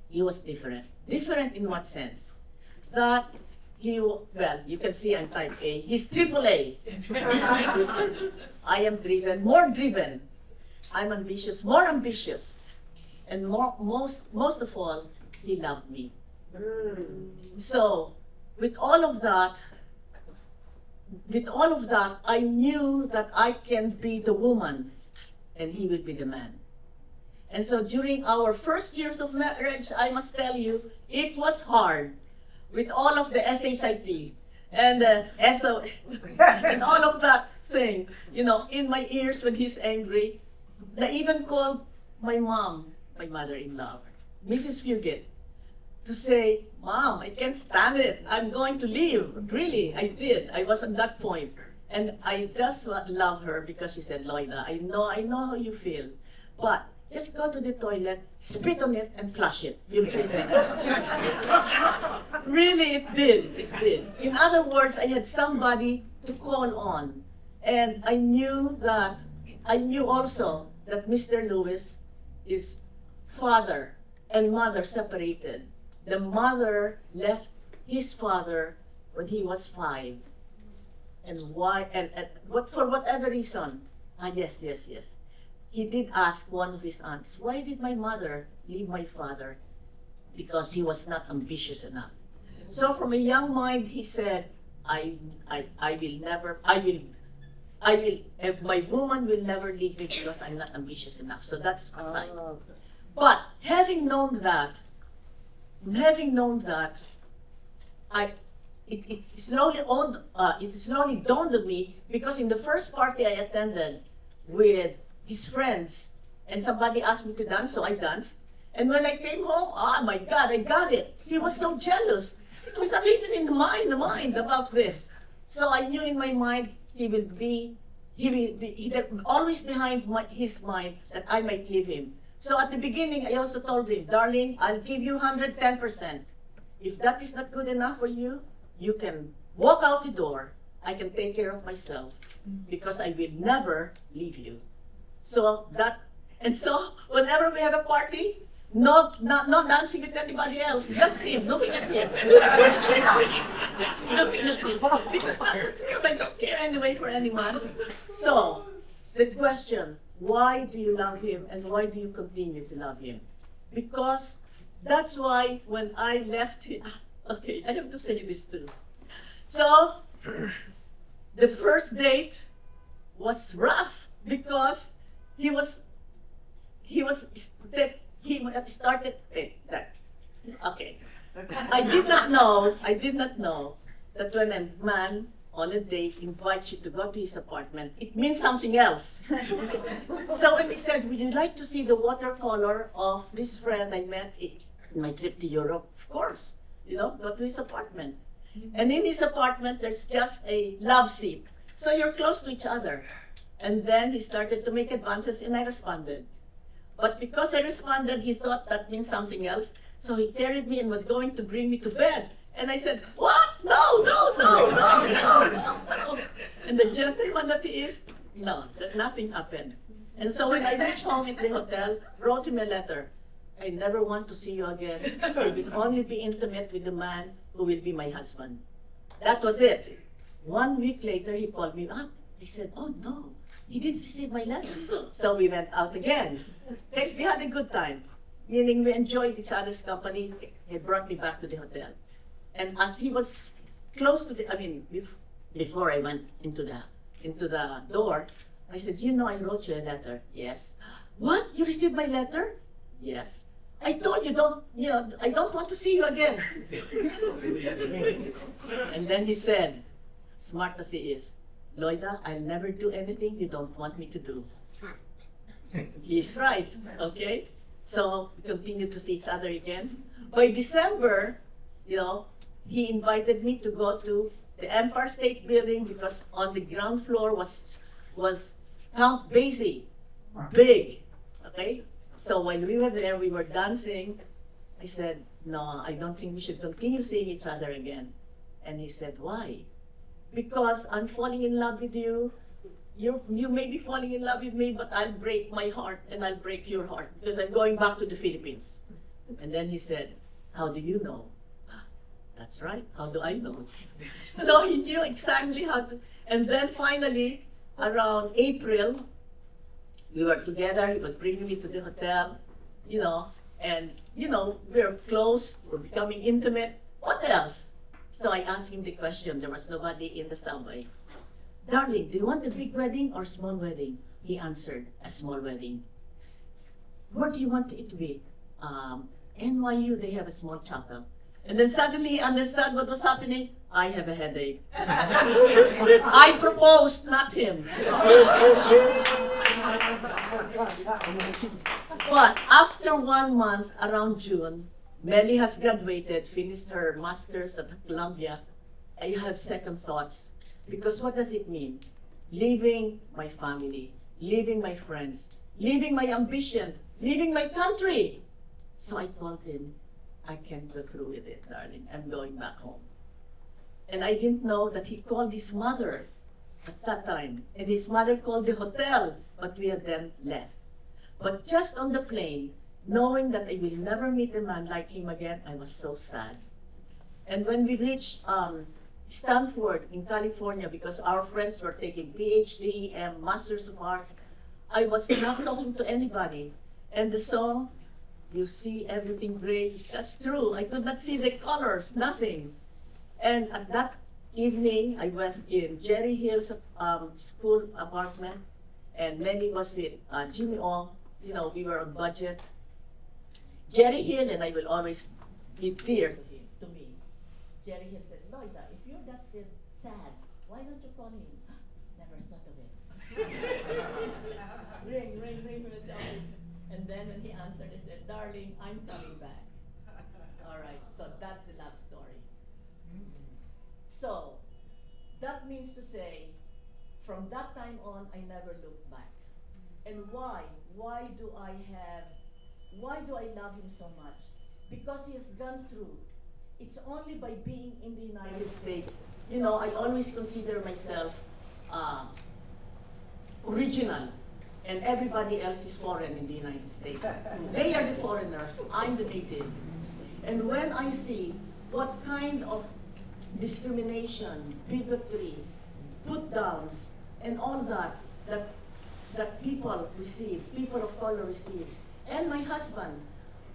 A: he was different. Different in what sense? That you can see I'm type A. He's triple A. I am driven, more driven. I'm ambitious, more ambitious. And most of all, he loved me. So, with all of that, I knew that I can be the woman and he will be the man. And so during our first years of marriage, I must tell you, it was hard with all of the SHIT and SO and all of that thing, in my ears when he's angry. I even called my mom, my mother-in-law, Mrs. Fugit, to say, Mom, I can't stand it. I'm going to leave. Really, I did. I was at that point. And I just love her because she said, Loida, I know how you feel. But just go to the toilet, spit on it, and flush it. You'll feel better. Really, it did. In other words, I had somebody to call on. And I knew also that Mr. Lewis is father and mother separated. The mother left his father when he was 5. And why? And for whatever reason, yes. He did ask one of his aunts, why did my mother leave my father? Because he was not ambitious enough. So from a young mind, he said, my woman will never leave me because I'm not ambitious enough. So that's aside. But having known that, it slowly dawned on me because in the first party I attended with his friends, and somebody asked me to dance, so I danced. And when I came home, oh my God, I got it. He was so jealous. It was not even in the mind about this. So I knew in my mind he will be always behind his mind that I might leave him. So at the beginning, I also told him, darling, I'll give you 110%. If that is not good enough for you, you can walk out the door. I can take care of myself because I will never leave you. So whenever we have a party, not dancing with anybody else, just him, looking at him. Because that's the truth, I don't care anyway for anyone. So, the question, why do you love him and why do you continue to love him? Because that's why when I left him, okay, I have to say this too. So, the first date was rough because he started that. Okay. I did not know that when a man on a date, invites you to go to his apartment, it means something else. So when he said, would you like to see the watercolor of this friend I met in my trip to Europe? Of course, go to his apartment. And in his apartment, there's just a love seat. So you're close to each other. And then he started to make advances and I responded. But because I responded, he thought that means something else. So he carried me and was going to bring me to bed. And I said, what? No, no, no, no, no, no. And the gentleman that he is, no, that nothing happened. And so when I reached home at the hotel, wrote him a letter. I never want to see you again. I will only be intimate with the man who will be my husband. That was it. 1 week later, he called me up. He said, oh no, he didn't receive my letter. So we went out again. We had a good time, meaning we enjoyed each other's company. He brought me back to the hotel. And as he was close to before I went into the door, I said, I wrote you a letter. Yes. What? You received my letter? Yes. I told you I don't want to see you again. And then he said, smart as he is, LOIDA, I'll never do anything you don't want me to do. He's right, okay? So we continued to see each other again. By December, he invited me to go to the Empire State Building because on the ground floor was Count Basie, big, okay? So when we were there, we were dancing. I said, no, I don't think we should continue seeing each other again. And he said, why? Because I'm falling in love with you. You may be falling in love with me, but I'll break my heart and I'll break your heart because I'm going back to the Philippines. And then he said, how do you know? That's right, how do I know? So he knew exactly how to. And then finally, around April, we were together, he was bringing me to the hotel, and we're close, we're becoming intimate. What else? So I asked him the question, there was nobody in the subway. Darling, do you want a big wedding or a small wedding? He answered, a small wedding. Where do you want it to be? NYU, they have a small chapel. And then suddenly he understood what was happening. I have a headache. I proposed, not him. But after 1 month, around June, Melly has graduated, finished her master's at Columbia. I have second thoughts. Because what does it mean? Leaving my family, leaving my friends, leaving my ambition, leaving my country. So I told him, I can't go through with it, darling. I'm going back home. And I didn't know that he called his mother at that time. And his mother called the hotel, but we had then left. But just on the plane, knowing that I will never meet a man like him again, I was so sad. And when we reached Stanford in California, because our friends were taking PhD and Masters of Arts, I was not talking to anybody. And the song, you see everything gray, that's true. I could not see the colors, nothing. And at that evening, I was in Jerry Hill's school apartment, and Melly was with Jimmy Ong. We were on budget. Jerry Hill, and I will always be dear to me. Jerry Hill said, LOIDA, if you're that sad, why don't you call him? Never thought of it. ring from his office. And then when he answered, he said, darling, I'm coming back. All right, so that's the love story. So, that means to say, from that time on, I never looked back. And why? Why do I love him so much? Because he has gone through. It's only by being in the United States. I always consider myself original, and everybody else is foreign in the United States. They are the foreigners, I'm the native. And when I see what kind of discrimination, bigotry, put-downs, and all that people receive, people of color receive, and my husband,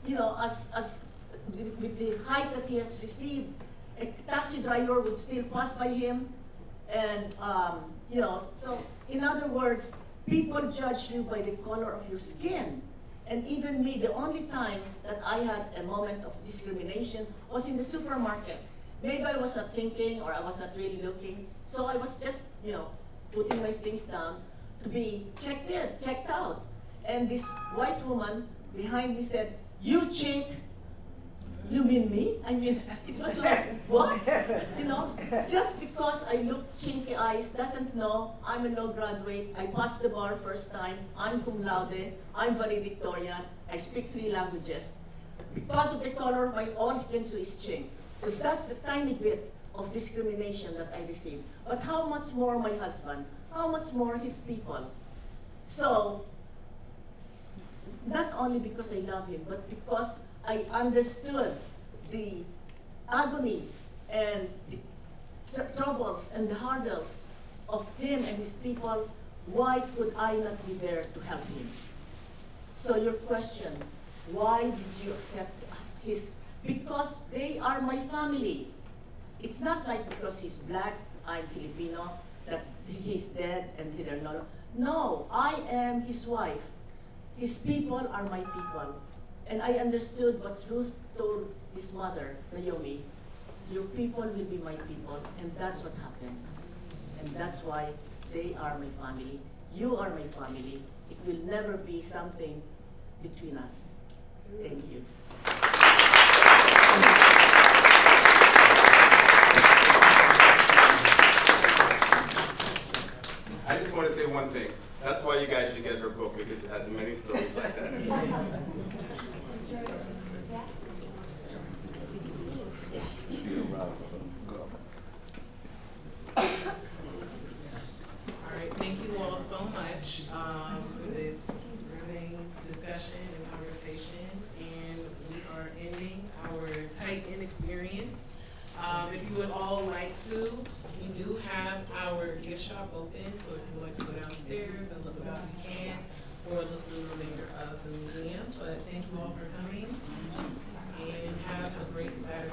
A: with the height that he has received, a taxi driver would still pass by him, and so in other words, people judge you by the color of your skin. And even me, the only time that I had a moment of discrimination was in the supermarket. maybe I was not thinking or I was not really looking. So I was just, putting my things down to be checked in, checked out. And this white woman behind me said, "You chink." You mean me? I mean, it was like, what? Just because I look chinky eyes doesn't know I'm a law graduate. I passed the bar first time. I'm cum laude. I'm valedictorian. I speak 3 languages. Because of the color of my all you can see is chink. So that's the tiny bit of discrimination that I received. But how much more my husband? How much more his people? So, not only because I love him, but because I understood the agony and the troubles and the hurdles of him and his people. Why could I not be there to help him? So your question, why did you accept his? Because they are my family. It's not like because he's black, I'm Filipino, that he's dead and they're not. No, I am his wife. His people are my people. And I understood what Ruth told his mother, Naomi, your people will be my people, and that's what happened. And that's why they are my family. You are my family. It will never be something between us. Thank you.
I: I just want to say one thing. That's why you guys should get her book, because it has many stories like that.
J: All right, thank you all so much for this riveting discussion and conversation. And we are ending our tight-end experience. If you would all like to, we do have our gift shop open, so if you would like to go downstairs and look about, you can, or look through the remainder of the museum. But thank you all for coming, and have a great Saturday.